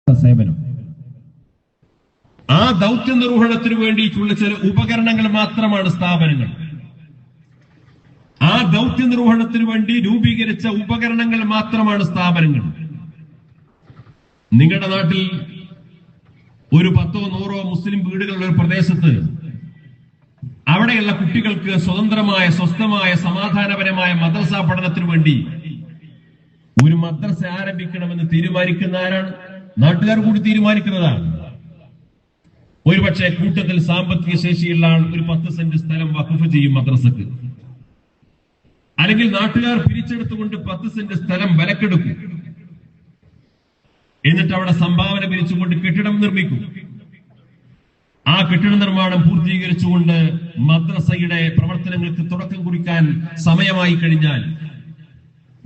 സേവനം. ആ ദൗത്യ നിർവഹണത്തിന് വേണ്ടിയിട്ടുള്ള ചില ഉപകരണങ്ങൾ മാത്രമാണ് സ്ഥാപനങ്ങൾ. ആ ദൗത്യ നിർവഹണത്തിന് വേണ്ടി രൂപീകരിച്ച ഉപകരണങ്ങൾ മാത്രമാണ് സ്ഥാപനങ്ങൾ. നിങ്ങളുടെ നാട്ടിൽ ഒരു 10 or 100 മുസ്ലിം വീടുകളുള്ള ഒരു പ്രദേശത്ത് അവിടെയുള്ള കുട്ടികൾക്ക് സ്വതന്ത്രമായ, സ്വസ്ഥമായ, സമാധാനപരമായ മദ്രസ പഠനത്തിന് വേണ്ടി ഒരു മദ്രസ ആരംഭിക്കണമെന്ന് തീരുമാനിക്കുന്ന ആരാണ്? നാട്ടുകാർ കൂടി തീരുമാനിക്കുന്നതാണ്. ഒരുപക്ഷെ കൂട്ടത്തിൽ സാമ്പത്തിക ശേഷിയുള്ള ആൾ ഒരു 10 സെന്റ് സ്ഥലം വഖഫ് ചെയ്യും മദ്രസക്ക്. അല്ലെങ്കിൽ നാട്ടുകാർ പിരിച്ചെടുത്തുകൊണ്ട് 10 സെന്റ് സ്ഥലം വിലക്കെടുക്കും. എന്നിട്ട് അവിടെ സംഭാവന പിരിച്ചുകൊണ്ട് കെട്ടിടം നിർമ്മിക്കും. ആ കെട്ടിട നിർമ്മാണം പൂർത്തീകരിച്ചുകൊണ്ട് മദ്രസയുടെ പ്രവർത്തനങ്ങൾക്ക് തുടക്കം കുറിക്കാൻ സമയമായി കഴിഞ്ഞാൽ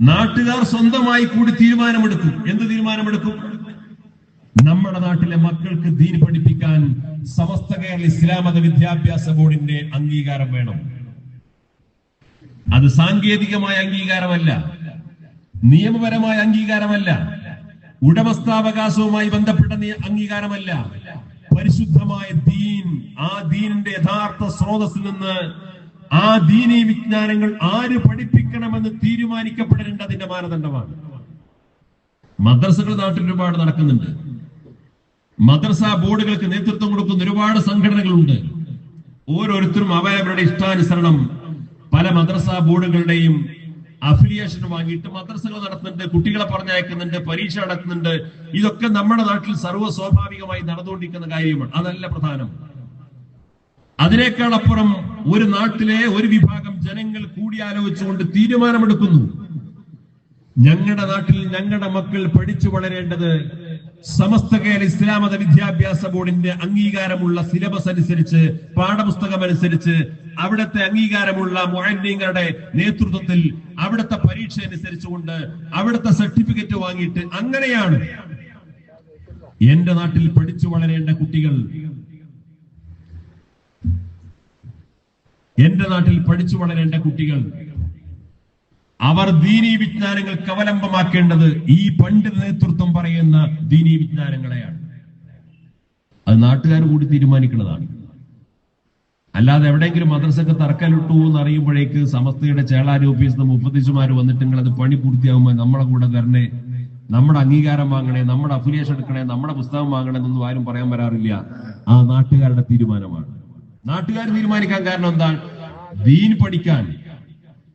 നാട്ടുകാർ സ്വന്തമായി കൂടി തീരുമാനമെടുക്കും. എന്ത് തീരുമാനമെടുക്കും? നമ്മുടെ നാട്ടിലെ മക്കൾക്ക് ദീൻ പഠിപ്പിക്കാൻ സമസ്ത കേരള ഇസ്ലാം മത വിദ്യാഭ്യാസ ബോർഡിന്റെ അംഗീകാരം വേണം. അത് സാങ്കേതികമായ അംഗീകാരമല്ല, നിയമപരമായ അംഗീകാരമല്ല, ഉടമസ്ഥാവകാശവുമായി ബന്ധപ്പെട്ട അംഗീകാരമല്ല. പരിശുദ്ധമായ ദീൻ, ആ ദീനിന്റെ യഥാർത്ഥ സ്രോതസ്സിൽ നിന്ന് ആ ദീനീ വിജ്ഞാനങ്ങൾ ആര് പഠിപ്പിക്കണമെന്ന് തീരുമാനിക്കപ്പെടേണ്ട അതിന്റെ മാനദണ്ഡമാണ്. മദ്രസകൾ നാട്ടിൽ ഒരുപാട് നടക്കുന്നുണ്ട്. മദ്രസ ബോർഡുകൾക്ക് നേതൃത്വം കൊടുക്കുന്ന ഒരുപാട് സംഘടനകളുണ്ട്. ഓരോരുത്തരും അവരവരുടെ ഇഷ്ടാനുസരണം പല മദ്രസ ബോർഡുകളുടെയും അഫിലിയേഷൻ വാങ്ങിയിട്ട് മദ്രസകൾ നടത്തുന്നുണ്ട്, കുട്ടികളെ പറഞ്ഞയക്കുന്നുണ്ട്, പരീക്ഷ നടത്തുന്നുണ്ട്. ഇതൊക്കെ നമ്മുടെ നാട്ടിൽ സർവ്വ സ്വാഭാവികമായി നടന്നുകൊണ്ടിരിക്കുന്ന കാര്യമാണ്. അതല്ല പ്രധാനം. അതിനേക്കാൾ അപ്പുറം ഒരു നാട്ടിലെ ഒരു വിഭാഗം ജനങ്ങൾ കൂടിയാലോചിച്ചുകൊണ്ട് തീരുമാനമെടുക്കുന്നു. ഞങ്ങളുടെ നാട്ടിൽ ഞങ്ങളുടെ മക്കൾ പഠിച്ചു വളരേണ്ടത് സമസ്ത കേരള ഇസ്ലാം മത വിദ്യാഭ്യാസ ബോർഡിന്റെ അംഗീകാരമുള്ള സിലബസ് അനുസരിച്ച്, പാഠപുസ്തകം അനുസരിച്ച്, അവിടുത്തെ അംഗീകാരമുള്ള മുഅല്ലിങ്ങളുടെ നേതൃത്വത്തിൽ, അവിടുത്തെ പരീക്ഷ അനുസരിച്ചുകൊണ്ട്, അവിടുത്തെ സർട്ടിഫിക്കറ്റ് വാങ്ങിയിട്ട് അങ്ങനെയാണ് എന്റെ നാട്ടിൽ പഠിച്ചു വളരേണ്ട കുട്ടികൾ. എന്റെ നാട്ടിൽ പഠിച്ചു വളരേണ്ട കുട്ടികൾ അവർ ദീനീ വിജ്ഞാനങ്ങൾക്ക് അവലംബമാക്കേണ്ടത് ഈ പണ്ഡിത നേതൃത്വം പറയുന്ന ദീനീ വിജ്ഞാനങ്ങളെയാണ്. അത് നാട്ടുകാർ കൂടി തീരുമാനിക്കുന്നതാണ്. അല്ലാതെ എവിടെയെങ്കിലും മദ്രസക്ക് തറക്കലിട്ടു എന്ന് അറിയുമ്പോഴേക്ക് സമസ്തയുടെ ചേളാരി ഓഫീസിൽ നിന്ന് മുഫത്തിസുമാര് വന്നിട്ട് നിങ്ങൾ അത് പണി പൂർത്തിയാകുമ്പോൾ നമ്മളെ കൂടെ തരണേ, നമ്മുടെ അംഗീകാരം വാങ്ങണേ, നമ്മുടെ അഫിലിയേഷൻ എടുക്കണേ, നമ്മുടെ പുസ്തകം വാങ്ങണേ എന്നൊന്നും ആരും പറയാൻ വരാറില്ല. ആ നാട്ടുകാരുടെ തീരുമാനമാണ്. നാട്ടുകാർ തീരുമാനിക്കാൻ കാരണം എന്താണ്? ദീൻ പഠിക്കാൻ,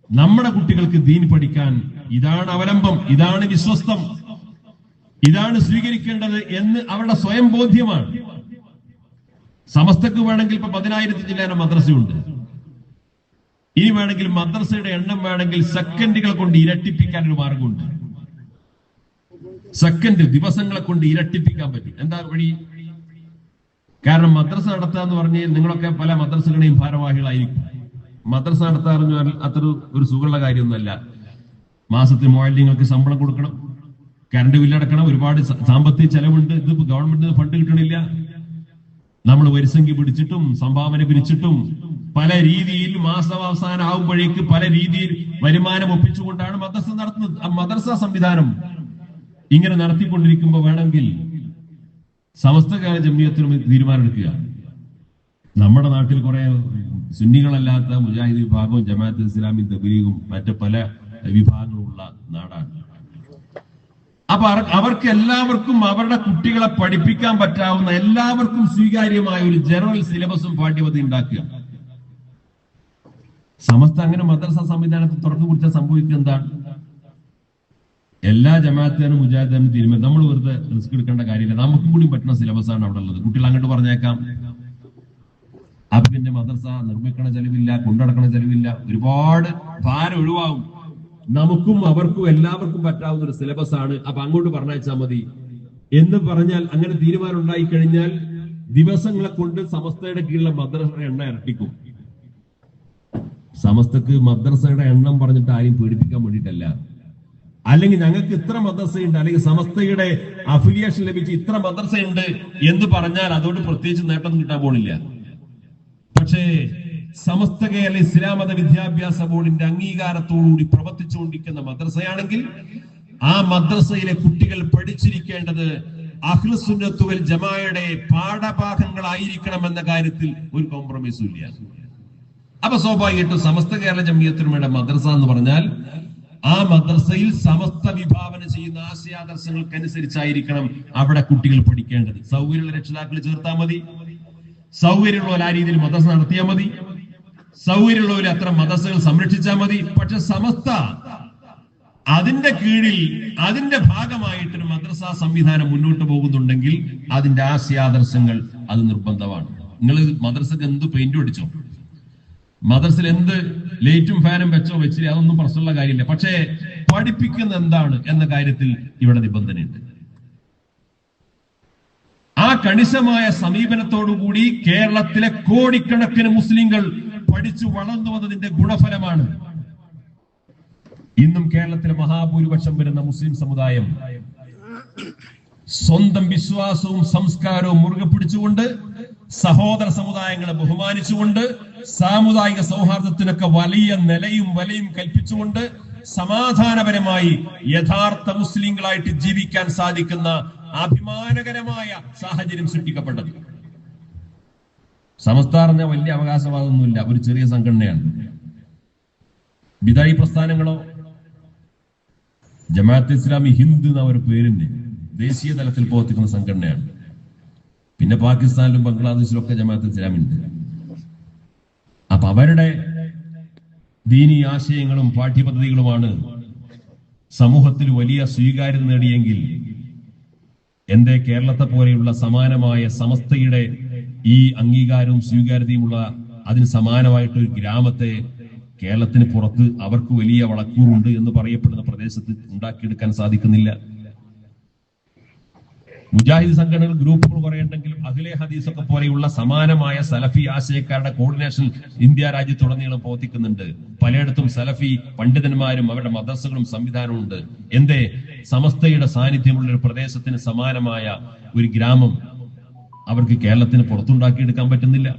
നമ്മുടെ കുട്ടികൾക്ക് ദീൻ പഠിക്കാൻ ഇതാണ് അവലംബം, ഇതാണ് വിശ്വസ്തം, ഇതാണ് സ്വീകരിക്കേണ്ടത് എന്ന് അവരുടെ സ്വയം ബോധ്യമാണ്. സമസ്തക്ക് വേണമെങ്കിൽ ഇപ്പൊ 10,000 ജില്ലാന മദ്രസയുണ്ട്. ഇനി വേണമെങ്കിൽ മദ്രസയുടെ എണ്ണം വേണമെങ്കിൽ സെക്കൻഡുകൾ കൊണ്ട് ഇരട്ടിപ്പിക്കാൻ ഒരു മാർഗമുണ്ട്. ദിവസങ്ങളെ കൊണ്ട് ഇരട്ടിപ്പിക്കാൻ പറ്റും. എന്താ വഴി? കാരണം മദ്രസ നടത്തുക എന്ന് പറഞ്ഞാൽ നിങ്ങളൊക്കെ പല മദ്രസകളുടെയും ഭാരവാഹികളായിരിക്കും. മദ്രസ നടത്താറ് അത്ര ഒരു സുഖമുള്ള കാര്യമൊന്നുമല്ല. മാസത്തിൽ മുഅല്ലിങ്ങൾക്ക് ശമ്പളം കൊടുക്കണം, കറണ്ട് ബില്ലടക്കണം, ഒരുപാട് സാമ്പത്തിക ചെലവുണ്ട്. ഇത് ഗവൺമെന്റിന് ഫണ്ട് കിട്ടണില്ല. നമ്മൾ വരിസംഖ്യ പിടിച്ചിട്ടും സംഭാവന പിരിച്ചിട്ടും പല രീതിയിൽ മാസാവസാനം ആവുമ്പോഴേക്ക് പല രീതിയിൽ വരുമാനം ഒപ്പിച്ചുകൊണ്ടാണ് മദ്രസ നടത്തുന്നത്. മദ്രസ സംവിധാനം ഇങ്ങനെ നടത്തിക്കൊണ്ടിരിക്കുമ്പോൾ വേണമെങ്കിൽ സമസ്തകാല ജമിയത്തിനും തീരുമാനമെടുക്കുക. നമ്മുടെ നാട്ടിൽ കുറെ സുന്നികളല്ലാത്ത മുജാഹിദ് വിഭാഗവും ജമാഅത്ത് ഇസ്ലാമി തബ്ലീഗും മറ്റ് പല വിഭാഗങ്ങളുള്ള നാടാണ്. അപ്പൊ അവർക്ക് എല്ലാവർക്കും അവരുടെ കുട്ടികളെ പഠിപ്പിക്കാൻ പറ്റാവുന്ന, എല്ലാവർക്കും സ്വീകാര്യമായ ഒരു ജനറൽ സിലബസും പാഠ്യപദ്ധതി ഉണ്ടാക്കുക. സമസ്ത അങ്ങനെ മദ്രസ സംവിധാനത്തിൽ തുറന്നു കുറിച്ചാൽ സംഭവിക്കുക എന്താണ്? എല്ലാ ജമാഅത്തിനും മുജാഹിദിനും തീരുമാനം. നമ്മൾ വെറുതെ റിസ്ക് എടുക്കേണ്ട കാര്യമില്ല. നമുക്കും കൂടി പറ്റുന്ന സിലബസാണ് അവിടെ ഉള്ളത്. കുട്ടികൾ അങ്ങോട്ട് പറഞ്ഞേക്കാം. അപ്പൊ പിന്നെ മദ്രസ നിർമ്മിക്കണ ചെലവില്ല, കൊണ്ടടക്കണ ചെലവില്ല, ഒരുപാട് ഭാരം ഒഴിവാകും. നമുക്കും അവർക്കും എല്ലാവർക്കും പറ്റാവുന്ന ഒരു സിലബസ് ആണ്. അപ്പൊ അങ്ങോട്ട് പറഞ്ഞയച്ചാൽ മതി എന്ന് പറഞ്ഞാൽ, അങ്ങനെ തീരുമാനം ഉണ്ടായി കഴിഞ്ഞാൽ ദിവസങ്ങളെ കൊണ്ട് സമസ്തയുടെ കീഴിലെ മദ്രസയുടെ എണ്ണം ഇരട്ടിക്കും. സമസ്തക്ക് മദ്രസയുടെ എണ്ണം പറഞ്ഞിട്ട് ആരെയും പേടിപ്പിക്കാൻ വേണ്ടിയിട്ടല്ല. അല്ലെങ്കിൽ ഞങ്ങൾക്ക് ഇത്ര മദ്രസയുണ്ട്, അല്ലെങ്കിൽ സമസ്തയുടെ അഫിലിയേഷൻ ലഭിച്ച് ഇത്ര മദ്രസയുണ്ട് എന്ന് പറഞ്ഞാൽ അതുകൊണ്ട് പ്രത്യേകിച്ച് നേട്ടം കിട്ടാൻ പോണില്ല. പക്ഷേ സമസ്ത കേരള ഇസ്ലാം മത വിദ്യാഭ്യാസ ബോർഡിന്റെ അംഗീകാരത്തോടുകൂടി പ്രവർത്തിച്ചുകൊണ്ടിരിക്കുന്ന മദ്രസയാണെങ്കിൽ ആ മദ്രസയിലെ കുട്ടികൾ പഠിച്ചിരിക്കേണ്ടത് അഹ്ലുസുന്നത്ത് വൽ ജമാഅയുടെ പാഠഭാഗങ്ങളായിരിക്കണമെന്ന കാര്യത്തിൽ ഒരു കോംപ്രമൈസും ഇല്ല. അപ്പൊ സ്വാഭാവികമായിട്ടും സമസ്ത കേരള ജംഇയ്യത്തുൽ മദ്രസ എന്ന് പറഞ്ഞാൽ ആ മദ്രസയിൽ സമസ്ത വിഭാവന ചെയ്യുന്ന ആശയാദർശങ്ങൾക്കനുസരിച്ചായിരിക്കണം അവിടെ കുട്ടികൾ പഠിക്കേണ്ടത്. സൗകര്യമുള്ള രക്ഷിതാക്കൾ ചേർത്താൽ മതി, സൗകര്യമുള്ളവർ ആ രീതിയിൽ മദ്രസ നടത്തിയാൽ മതി, സൗകര്യമുള്ളവർ അത്ര മദ്രസകൾ സംരക്ഷിച്ചാൽ മതി. പക്ഷെ സമസ്ത അതിന്റെ കീഴിൽ അതിന്റെ ഭാഗമായിട്ടൊരു മദ്രസ സംവിധാനം മുന്നോട്ട് പോകുന്നുണ്ടെങ്കിൽ അതിന്റെ ആശയാദർശങ്ങൾ അത് നിർബന്ധമാണ്. നിങ്ങൾ മദ്രസക്ക് എന്ത് പെയിന്റ് അടിച്ചോ, മദ്രസയിൽ എന്ത് ലൈറ്റും ഫാനും വെച്ചോ വെച്ചില്ല, അതൊന്നും പ്രശ്നമുള്ള കാര്യമില്ല. പക്ഷേ പഠിപ്പിക്കുന്ന എന്താണ് എന്ന കാര്യത്തിൽ ഇവിടെ നിബന്ധനയുണ്ട്. ആ കണിശമായ സമീപനത്തോടുകൂടി കേരളത്തിലെ കോടിക്കണക്കിന് മുസ്ലിങ്ങൾ പഠിച്ചു വളർന്നു വന്നതിന്റെ ഗുണഫലമാണ് ഇന്നും കേരളത്തിലെ മഹാഭൂരിപക്ഷം വരുന്ന മുസ്ലിം സമുദായം സ്വന്തം വിശ്വാസവും സംസ്കാരവും മുറുകെ പിടിച്ചുകൊണ്ട്, സഹോദര സമുദായങ്ങളെ ബഹുമാനിച്ചുകൊണ്ട്, സാമുദായിക സൗഹാർദ്ദത്തിനൊക്കെ വലിയ നിലയും വലയും കൽപ്പിച്ചുകൊണ്ട് സമാധാനപരമായി യഥാർത്ഥ മുസ്ലിങ്ങളായിട്ട് ജീവിക്കാൻ സാധിക്കുന്ന അഭിമാനകരമായ സാഹചര്യം സൃഷ്ടിക്കപ്പെട്ടത്. സമസ്ത പറഞ്ഞ വലിയ അവകാശവാദമൊന്നുമില്ല, ഒരു ചെറിയ സംഘടനയാണ്. ബിദായി പ്രസ്ഥാനങ്ങളോ ജമാഅത്തെ ഇസ്ലാമി ഹിന്ദ് എന്ന ഒരു പേരിന് ദേശീയ തലത്തിൽ പ്രവർത്തിക്കുന്ന സംഘടനയാണ്. പിന്നെ പാകിസ്ഥാനിലും ബംഗ്ലാദേശിലും ഒക്കെ ജമാഅത്തെ ഇസ്ലാമി ഉണ്ട്. അപ്പൊ അവരുടെ ദീനീ ആശയങ്ങളും പാഠ്യപദ്ധതികളുമാണ് സമൂഹത്തിൽ വലിയ സ്വീകാര്യത നേടിയെങ്കിൽ എന്റെ കേരളത്തെ പോലെയുള്ള സമാനമായ സമസ്തയുടെ ഈ അംഗീകാരവും സ്വീകാര്യതയുമുള്ള അതിന് സമാനമായിട്ടൊരു ഗ്രാമത്തെ കേരളത്തിന് പുറത്ത് അവർക്ക് വലിയ വളക്കൂറുണ്ട് എന്ന് പറയപ്പെടുന്ന പ്രദേശത്ത് ഉണ്ടാക്കിയെടുക്കാൻ സാധിക്കുന്നില്ല. മുജാഹിദ് സംഘടനകൾ ഗ്രൂപ്പുകൾ പറയുന്നുണ്ടെങ്കിലും അഹ്ലെ ഹദീസ് ഒക്കെ പോലെയുള്ള സമാനമായ സലഫി ആശയക്കാരുടെ കോർഡിനേഷൻ ഇന്ത്യ രാജ്യത്തുടനീളം പ്രവർത്തിക്കുന്നുണ്ട്. പലയിടത്തും സലഫി പണ്ഡിതന്മാരും അവരുടെ മദ്രസകളും സംവിധാനവും ഉണ്ട്. എന്തേ സമസ്തയുടെ സാന്നിധ്യമുള്ള ഒരു പ്രദേശത്തിന് സമാനമായ ഒരു ഗ്രാമം അവർക്ക് കേരളത്തിന് പുറത്തുണ്ടാക്കിയെടുക്കാൻ പറ്റുന്നില്ല?